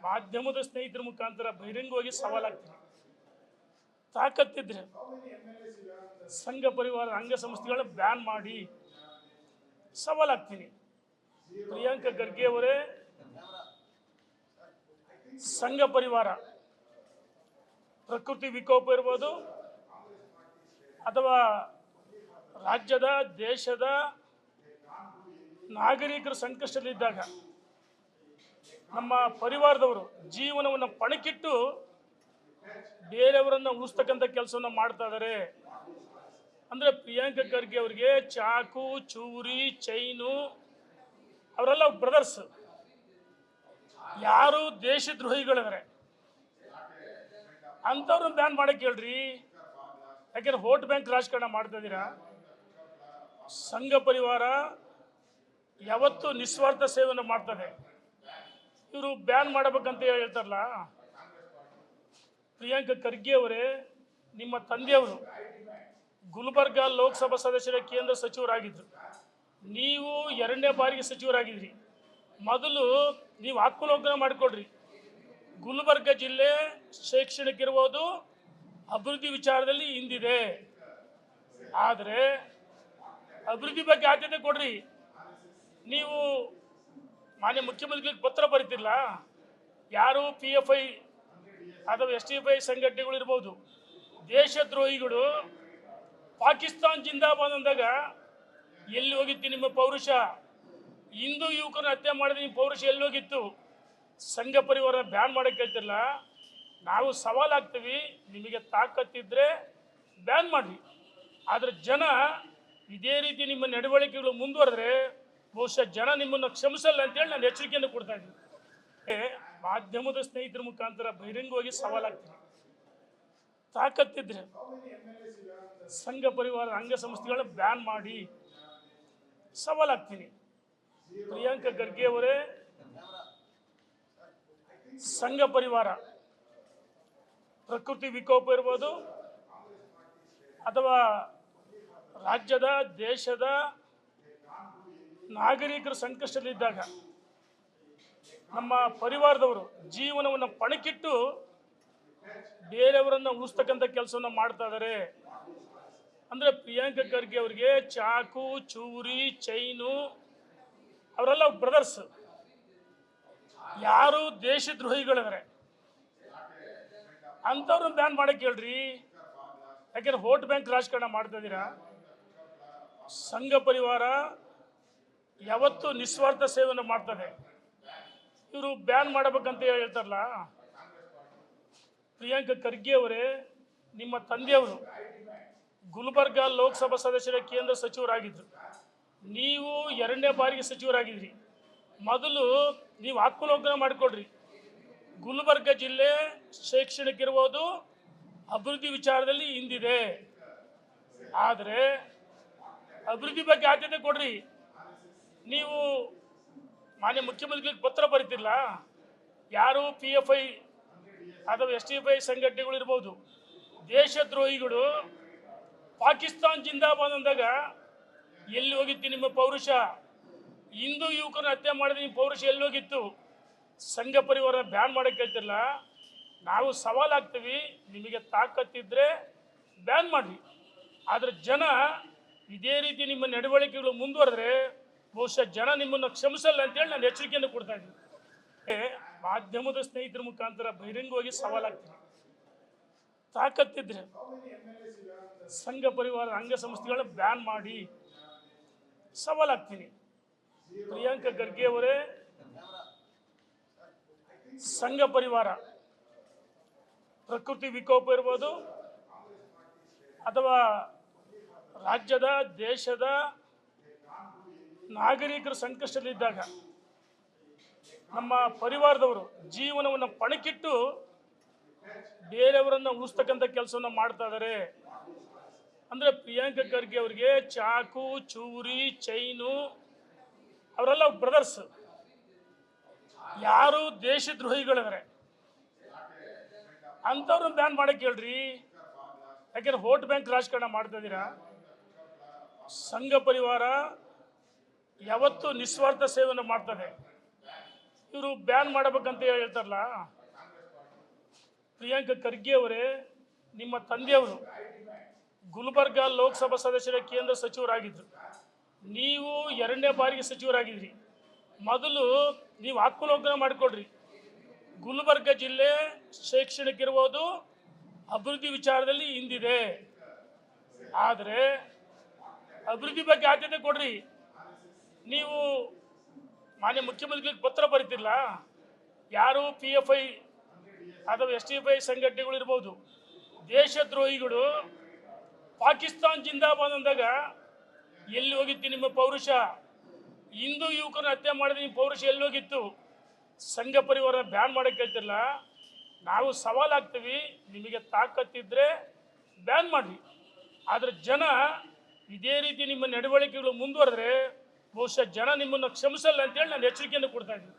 ಮಾಧ್ಯಮದ ಸ್ನೇಹಿತರ ಮುಖಾಂತರ ಬಹಿರಂಗವಾಗಿ ಸವಾಲಾಗ್ತೀನಿ. ತಾಕತ್ತಿದ್ರೆ ಸಂಘ ಪರಿವಾರ ಅಂಗ ಸಂಸ್ಥೆಗಳ ಬ್ಯಾನ್ ಮಾಡಿ ಸವಾಲಾಗ್ತೀನಿ. ಪ್ರಿಯಾಂಕಾ ಖರ್ಗೆ ಅವರೇ, ಸಂಘ ಪರಿವಾರ ಪ್ರಕೃತಿ ವಿಕೋಪ ಇರ್ಬೋದು ಅಥವಾ ರಾಜ್ಯದ ದೇಶದ ನಾಗರಿಕರು ಸಂಕಷ್ಟದಲ್ಲಿದ್ದಾಗ ನಮ್ಮ ಪರಿವಾರದವರು ಜೀವನವನ್ನು ಪಣಕ್ಕಿಟ್ಟು ಬೇರೆಯವರನ್ನು ಉಳಿಸ್ತಕ್ಕಂಥ ಕೆಲಸವನ್ನು ಮಾಡ್ತಾ ಇದ್ದಾರೆ. ಅಂದರೆ ಪ್ರಿಯಾಂಕಾ ಖರ್ಗೆ ಅವರಿಗೆ ಚಾಕು, ಚೂರಿ, ಚೈನು ಅವರೆಲ್ಲ ಬ್ರದರ್ಸ್. ಯಾರು ದೇಶದ್ರೋಹಿಗಳಿದ್ದಾರೆ ಅಂಥವ್ರನ್ನ ಬ್ಯಾನ್ ಮಾಡಕ್ಕೆ ಹೇಳ್ರಿ. ಯಾಕೆಂದ್ರೆ ವೋಟ್ ಬ್ಯಾಂಕ್ ರಾಜಕಾರಣ ಮಾಡ್ತಾ ಇದ್ದೀರಾ. ಸಂಘ ಪರಿವಾರ ಯಾವತ್ತೂ ನಿಸ್ವಾರ್ಥ ಸೇವೆಯನ್ನು ಮಾಡ್ತದೆ. ಇವರು ಬ್ಯಾನ್ ಮಾಡಬೇಕಂತ ಹೇಳ್ತಾರಲ್ಲ. ಪ್ರಿಯಾಂಕಾ ಖರ್ಗೆ ಅವರೇ, ನಿಮ್ಮ ತಂದೆಯವರು ಗುಲ್ಬರ್ಗಾ ಲೋಕಸಭಾ ಸದಸ್ಯರ ಕೇಂದ್ರ ಸಚಿವರಾಗಿದ್ದರು. ನೀವು 2ನೇ ಬಾರಿಗೆ ಸಚಿವರಾಗಿದ್ರಿ. ಮೊದಲು ನೀವು ಆತ್ಮಲೋಕನ ಮಾಡಿಕೊಡ್ರಿ. ಗುಲ್ಬರ್ಗ ಜಿಲ್ಲೆ ಶೈಕ್ಷಣಿಕ ಇರ್ಬೋದು, ಅಭಿವೃದ್ಧಿ ವಿಚಾರದಲ್ಲಿ ಹಿಂದಿದೆ. ಆದರೆ ಅಭಿವೃದ್ಧಿ ಬಗ್ಗೆ ಆದ್ಯತೆ ಕೊಡ್ರಿ. ನೀವು ಮಾನ್ಯ ಮುಖ್ಯಮಂತ್ರಿಗಳಿಗೆ ಪತ್ರ ಬರೀತಿಲ್ಲ. ಯಾರು PFI ಅಥವಾ STFI ಸಂಘಟನೆಗಳು ಇರ್ಬೋದು, ದೇಶದ್ರೋಹಿಗಳು ಪಾಕಿಸ್ತಾನ್ ಜಿಂದಾಬಾದ್ ಅಂದಾಗ ಎಲ್ಲಿ ಹೋಗಿತ್ತು ನಿಮ್ಮ ಪೌರುಷ? ಹಿಂದೂ ಯುವಕರನ್ನ ಹತ್ಯೆ ಮಾಡಿದ ನಿಮ್ಮ ಪೌರುಷ ಎಲ್ಲಿ ಹೋಗಿತ್ತು? ಸಂಘ ಪರಿವಾರ ಬ್ಯಾನ್ ಮಾಡೋಕ್ಕೆ ಹೇಳ್ತಿಲ್ಲ. ನಾವು ಸವಾಲಾಗ್ತೀವಿ. ನಿಮಗೆ ತಾಕತ್ತಿದ್ರೆ ಬ್ಯಾನ್ ಮಾಡಿ. ಆದರೆ ಜನ ಇದೇ ರೀತಿ ನಿಮ್ಮ ನಡವಳಿಕೆಗಳು ಮುಂದುವರೆದ್ರೆ ಬಹುಶಃ ಜನ ನಿಮ್ಮನ್ನು ಕ್ಷಮಿಸಲ್ಲ ಅಂತೇಳಿ ನಾನು ಎಚ್ಚರಿಕೆಯನ್ನು ಕೊಡ್ತಾ ಇದ್ದೀನಿ. ಮಾಧ್ಯಮದ ಸ್ನೇಹಿತರ ಮುಖಾಂತರ ಬಹಿರಂಗವಾಗಿ ಸವಾಲಾಗ್ತೀನಿ. ತಾಕತ್ತಿದ್ರೆ ಸಂಘ ಪರಿವಾರ ಅಂಗ ಸಂಸ್ಥೆಗಳ ಬ್ಯಾನ್ ಮಾಡಿ ಸವಾಲಾಗ್ತೀನಿ. ಪ್ರಿಯಾಂಕಾ ಖರ್ಗೆ ಅವರೇ, ಸಂಘ ಪರಿವಾರ ಪ್ರಕೃತಿ ವಿಕೋಪ ಇರ್ಬೋದು ಅಥವಾ ರಾಜ್ಯದ ದೇಶದ ನಾಗರಿಕರು ಸಂಕಷ್ಟದಲ್ಲಿದ್ದಾಗ ನಮ್ಮ ಪರಿವಾರದವರು ಜೀವನವನ್ನು ಪಣಕ್ಕಿಟ್ಟು ಬೇರೆಯವರನ್ನು ಉಳಿಸ್ತಕ್ಕಂಥ ಕೆಲಸವನ್ನು ಮಾಡ್ತಾ ಇದ್ದಾರೆ. ಅಂದರೆ ಪ್ರಿಯಾಂಕಾ ಖರ್ಗೆ ಅವರಿಗೆ ಚಾಕು, ಚೂರಿ, ಚೈನು ಅವರೆಲ್ಲ ಬ್ರದರ್ಸ್. ಯಾರು ದೇಶದ್ರೋಹಿಗಳಿದ್ದಾರೆ ಅಂಥವ್ರನ್ನ ಬ್ಯಾನ್ ಮಾಡಕ್ಕೆ ಹೇಳ್ರಿ. ಯಾಕೆಂದ್ರೆ ವೋಟ್ ಬ್ಯಾಂಕ್ ರಾಜಕಾರಣ ಮಾಡ್ತಾ ಇದ್ದೀರಾ. ಸಂಘ ಪರಿವಾರ ಯಾವತ್ತೂ ನಿಸ್ವಾರ್ಥ ಸೇವೆಯನ್ನು ಮಾಡ್ತದೆ. ಇವರು ಬ್ಯಾನ್ ಮಾಡಬೇಕಂತ ಹೇಳ್ತಾರಲ್ಲ. ಪ್ರಿಯಾಂಕಾ ಖರ್ಗೆ ಅವರೇ, ನಿಮ್ಮ ತಂದೆಯವರು ಗುಲ್ಬರ್ಗಾ ಲೋಕಸಭಾ ಸದಸ್ಯರ ಕೇಂದ್ರ ಸಚಿವರಾಗಿದ್ದರು. ನೀವು 2ನೇ ಬಾರಿಗೆ ಸಚಿವರಾಗಿದ್ರಿ. ಮೊದಲು ನೀವು ಆತ್ಮಲೋಕನ ಮಾಡಿಕೊಡ್ರಿ. ಗುಲ್ಬರ್ಗ ಜಿಲ್ಲೆ ಶೈಕ್ಷಣಿಕ ಇರ್ಬೋದು, ಅಭಿವೃದ್ಧಿ ವಿಚಾರದಲ್ಲಿ ಹಿಂದಿದೆ. ಆದರೆ ಅಭಿವೃದ್ಧಿ ಬಗ್ಗೆ ಆದ್ಯತೆ ಕೊಡ್ರಿ. ನೀವು ಮಾನ್ಯ ಮುಖ್ಯಮಂತ್ರಿಗಳಿಗೆ ಪತ್ರ ಬರೀತಿಲ್ಲ. ಯಾರು PFI ಅಥವಾ STFI ಸಂಘಟನೆಗಳು ಇರ್ಬೋದು, ದೇಶದ್ರೋಹಿಗಳು ಪಾಕಿಸ್ತಾನ್ ಜಿಂದಾಬಾದ್ ಅಂದಾಗ ಎಲ್ಲಿ ಹೋಗಿತ್ತು ನಿಮ್ಮ ಪೌರುಷ? ಹಿಂದೂ ಯುವಕರನ್ನ ಹತ್ಯೆ ಮಾಡಿದ ನಿಮ್ಮ ಪೌರುಷ ಎಲ್ಲಿ ಹೋಗಿತ್ತು? ಸಂಘ ಪರಿವಾರ ಬ್ಯಾನ್ ಮಾಡೋಕ್ಕೆ ಹೇಳ್ತಿಲ್ಲ. ನಾವು ಸವಾಲಾಗ್ತೀವಿ. ನಿಮಗೆ ತಾಕತ್ತಿದ್ರೆ ಬ್ಯಾನ್ ಮಾಡಿ. ಆದರೆ ಜನ ಇದೇ ರೀತಿ ನಿಮ್ಮ ನಡವಳಿಕೆಗಳು ಮುಂದುವರೆದ್ರೆ ಬಹುಶಃ ಜನ ನಿಮ್ಮನ್ನು ಕ್ಷಮಿಸಲ್ಲ ಅಂತೇಳಿ ನಾನು ಎಚ್ಚರಿಕೆಯನ್ನು ಕೊಡ್ತಾ ಇದ್ದೀನಿ. ಮಾಧ್ಯಮದ ಸ್ನೇಹಿತರ ಮುಖಾಂತರ ಬಹಿರಂಗವಾಗಿ ಸವಾಲಾಗ್ತೀನಿ. ತಾಕತ್ತಿದ್ರೆ ಸಂಘ ಪರಿವಾರ ಅಂಗ ಸಂಸ್ಥೆಗಳ ಬ್ಯಾನ್ ಮಾಡಿ ಸವಾಲಾಗ್ತೀನಿ. ಪ್ರಿಯಾಂಕಾ ಖರ್ಗೆ ಅವರೇ, ಸಂಘ ಪರಿವಾರ ಪ್ರಕೃತಿ ವಿಕೋಪ ಇರ್ಬೋದು ಅಥವಾ ರಾಜ್ಯದ ದೇಶದ ನಾಗರಿಕರು ಸಂಕಷ್ಟದಲ್ಲಿದ್ದಾಗ ನಮ್ಮ ಪರಿವಾರದವರು ಜೀವನವನ್ನು ಪಣಕ್ಕಿಟ್ಟು ಬೇರೆಯವರನ್ನು ಉಳಿಸ್ತಕ್ಕಂಥ ಕೆಲಸವನ್ನು ಮಾಡ್ತಾ ಇದ್ದಾರೆ. ಅಂದರೆ ಪ್ರಿಯಾಂಕಾ ಖರ್ಗೆ ಅವರಿಗೆ ಚಾಕು, ಚೂರಿ, ಚೈನು ಅವರೆಲ್ಲ ಬ್ರದರ್ಸ್. ಯಾರು ದೇಶದ್ರೋಹಿಗಳಿದ್ದಾರೆ ಅಂಥವ್ರನ್ನ ಬ್ಯಾನ್ ಮಾಡಕ್ಕೆ ಹೇಳ್ರಿ. ಯಾಕೆಂದ್ರೆ ವೋಟ್ ಬ್ಯಾಂಕ್ ರಾಜಕಾರಣ ಮಾಡ್ತಾ ಇದ್ದೀರಾ. ಸಂಘ ಪರಿವಾರ ಯಾವತ್ತೂ ನಿಸ್ವಾರ್ಥ ಸೇವೆಯನ್ನು ಮಾಡ್ತದೆ. ಇವರು ಬ್ಯಾನ್ ಮಾಡಬೇಕಂತ ಹೇಳ್ತಾರಲ್ಲ, ಪ್ರಿಯಾಂಕ ಖರ್ಗೆ ಅವರೇ, ನಿಮ್ಮ ತಂದೆಯವರು ಗುಲ್ಬರ್ಗಾ ಲೋಕಸಭಾ ಸದಸ್ಯರ ಕೇಂದ್ರ ಸಚಿವರಾಗಿದ್ದರು. ನೀವು 2ನೇ ಬಾರಿಗೆ ಸಚಿವರಾಗಿದ್ರಿ. ಮೊದಲು ನೀವು ಆತ್ಮಲೋಕನ ಮಾಡಿಕೊಡ್ರಿ. ಗುಲ್ಬರ್ಗ ಜಿಲ್ಲೆ ಶೈಕ್ಷಣಿಕ ಇರ್ಬೋದು, ಅಭಿವೃದ್ಧಿ ವಿಚಾರದಲ್ಲಿ ಹಿಂದಿದೆ. ಆದರೆ ಅಭಿವೃದ್ಧಿ ಬಗ್ಗೆ ಆದ್ಯತೆ ಕೊಡ್ರಿ. ನೀವು ಮಾನ್ಯ ಮುಖ್ಯಮಂತ್ರಿಗಳಿಗೆ ಪತ್ರ ಬರೀತಿಲ್ಲ. ಯಾರು PFI ಅಥವಾ STFI ಸಂಘಟನೆಗಳು ಇರ್ಬೋದು, ದೇಶದ್ರೋಹಿಗಳು ಪಾಕಿಸ್ತಾನ್ ಜಿಂದಾಬಾದ್ ಅಂದಾಗ ಎಲ್ಲಿ ಹೋಗಿತ್ತು ನಿಮ್ಮ ಪೌರುಷ? ಹಿಂದೂ ಯುವಕರನ್ನ ಹತ್ಯೆ ಮಾಡಿದ ನಿಮ್ಮ ಪೌರುಷ ಎಲ್ಲಿ ಹೋಗಿತ್ತು? ಸಂಘ ಪರಿವಾರ ಬ್ಯಾನ್ ಮಾಡೋಕ್ಕೆ ಹೇಳ್ತಿಲ್ಲ. ನಾವು ಸವಾಲಾಗ್ತೀವಿ, ನಿಮಗೆ ತಾಕತ್ತಿದ್ರೆ ಬ್ಯಾನ್ ಮಾಡಿರಿ. ಆದರೆ ಜನ ಇದೇ ರೀತಿ ನಿಮ್ಮ ನಡವಳಿಕೆಗಳು ಮುಂದುವರೆದ್ರೆ ಬಹುಶಃ ಜನ ನಿಮ್ಮನ್ನು ಕ್ಷಮಿಸಲ್ಲ ಅಂತೇಳಿ ನಾನು ಎಚ್ಚರಿಕೆಯನ್ನು ಕೊಡ್ತಾ ಇದ್ದೀನಿ.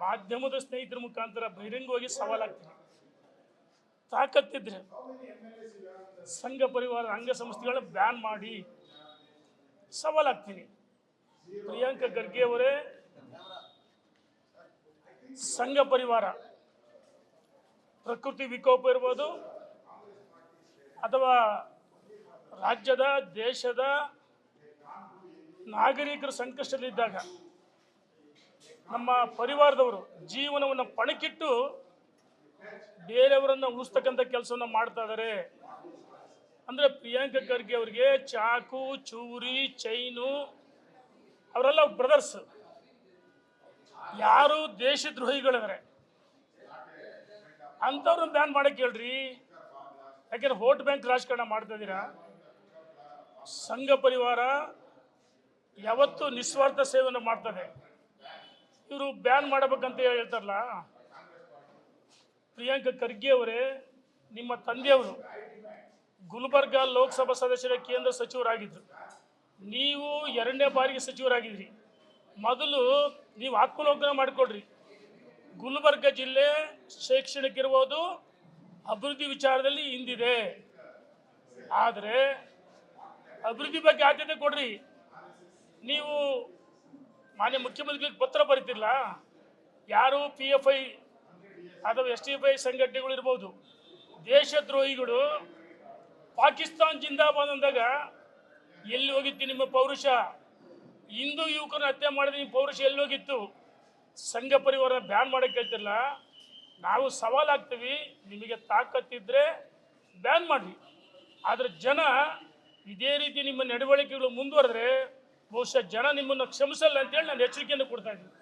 ಮಾಧ್ಯಮದ ಸ್ನೇಹಿತರ ಮುಖಾಂತರ ಬಹಿರಂಗವಾಗಿ ಸವಾಲಾಗ್ತೀನಿ. ತಾಕತ್ತಿದ್ರೆ ಸಂಘ ಪರಿವಾರ ಅಂಗಸಂಸ್ಥೆಗಳನ್ನ ಬ್ಯಾನ್ ಮಾಡಿ ಸವಾಲಾಗ್ತೀನಿ. ಪ್ರಿಯಾಂಕ ಖರ್ಗೆ ಅವರೇ, ಸಂಘ ಪರಿವಾರ ಪ್ರಕೃತಿ ವಿಕೋಪ ಇರ್ಬೋದು ಅಥವಾ ರಾಜ್ಯದ ದೇಶದ ನಾಗರಿಕರು ಸಂಕಷ್ಟದಲ್ಲಿದ್ದಾಗ ನಮ್ಮ ಪರಿವಾರದವರು ಜೀವನವನ್ನು ಪಣಕ್ಕಿಟ್ಟು ಬೇರೆಯವರನ್ನು ಉಳಿಸ್ತಕ್ಕಂಥ ಕೆಲಸವನ್ನು ಮಾಡ್ತಾ ಇದ್ದಾರೆ. ಅಂದರೆ ಪ್ರಿಯಾಂಕ ಖರ್ಗೆ ಅವರಿಗೆ ಚಾಕು, ಚೂರಿ, ಚೈನು ಅವರೆಲ್ಲ ಬ್ರದರ್ಸ್. ಯಾರು ದೇಶದ್ರೋಹಿಗಳಿದ್ದಾರೆ ಅಂಥವ್ರನ್ನ ಬ್ಯಾನ್ ಮಾಡಕ್ಕೆ ಹೇಳ್ರಿ. ಯಾಕೆಂದ್ರೆ ವೋಟ್ ಬ್ಯಾಂಕ್ ರಾಜಕಾರಣ ಮಾಡ್ತಾ ಇದ್ದೀರಾ. ಸಂಘ ಪರಿವಾರ ಯಾವತ್ತೂ ನಿಸ್ವಾರ್ಥ ಸೇವೆಯನ್ನು ಮಾಡ್ತದೆ. ಇವರು ಬ್ಯಾನ್ ಮಾಡಬೇಕಂತ ಹೇಳ್ತಾರಲ್ಲ, ಪ್ರಿಯಾಂಕ ಖರ್ಗೆ ಅವರೇ, ನಿಮ್ಮ ತಂದೆಯವರು ಗುಲ್ಬರ್ಗಾ ಲೋಕಸಭಾ ಸದಸ್ಯರ ಕೇಂದ್ರ ಸಚಿವರಾಗಿದ್ದರು. ನೀವು 2ನೇ ಬಾರಿಗೆ ಸಚಿವರಾಗಿದ್ರಿ. ಮೊದಲು ನೀವು ಆತ್ಮಲೋಕನ ಮಾಡಿಕೊಡ್ರಿ. ಗುಲ್ಬರ್ಗ ಜಿಲ್ಲೆ ಶೈಕ್ಷಣಿಕ ಇರ್ಬೋದು, ಅಭಿವೃದ್ಧಿ ವಿಚಾರದಲ್ಲಿ ಹಿಂದಿದೆ. ಆದರೆ ಅಭಿವೃದ್ಧಿ ಬಗ್ಗೆ ಆದ್ಯತೆ ಕೊಡ್ರಿ. ನೀವು ಮಾನ್ಯ ಮುಖ್ಯಮಂತ್ರಿಗಳಿಗೆ ಪತ್ರ ಬರೀತಿಲ್ಲ. ಯಾರು PFI ಅಥವಾ STFI ಸಂಘಟನೆಗಳು ಇರ್ಬೋದು, ದೇಶದ್ರೋಹಿಗಳು ಪಾಕಿಸ್ತಾನ್ ಜಿಂದಾಬಾದ್ ಅಂದಾಗ ಎಲ್ಲಿ ಹೋಗಿತ್ತು ನಿಮ್ಮ ಪೌರುಷ? ಹಿಂದೂ ಯುವಕರನ್ನ ಹತ್ಯೆ ಮಾಡಿದ ನಿಮ್ಮ ಪೌರುಷ ಎಲ್ಲಿ ಹೋಗಿತ್ತು? ಸಂಘ ಪರಿವಾರ ಬ್ಯಾನ್ ಮಾಡೋಕ್ಕೆ ಹೇಳ್ತಿಲ್ಲ. ನಾವು ಸವಾಲಾಗ್ತೀವಿ, ನಿಮಗೆ ತಾಕತ್ತಿದ್ರೆ ಬ್ಯಾನ್ ಮಾಡಿರಿ. ಆದರೆ ಜನ ಇದೇ ರೀತಿ ನಿಮ್ಮ ನಡವಳಿಕೆಗಳು ಮುಂದುವರೆದ್ರೆ ಬಹುಶಃ ಜನ ನಿಮ್ಮನ್ನು ಕ್ಷಮಿಸಲ್ಲ ಅಂತೇಳಿ ನಾನು ಎಚ್ಚರಿಕೆಯನ್ನು ಕೊಡ್ತಾ ಇದ್ದೀನಿ.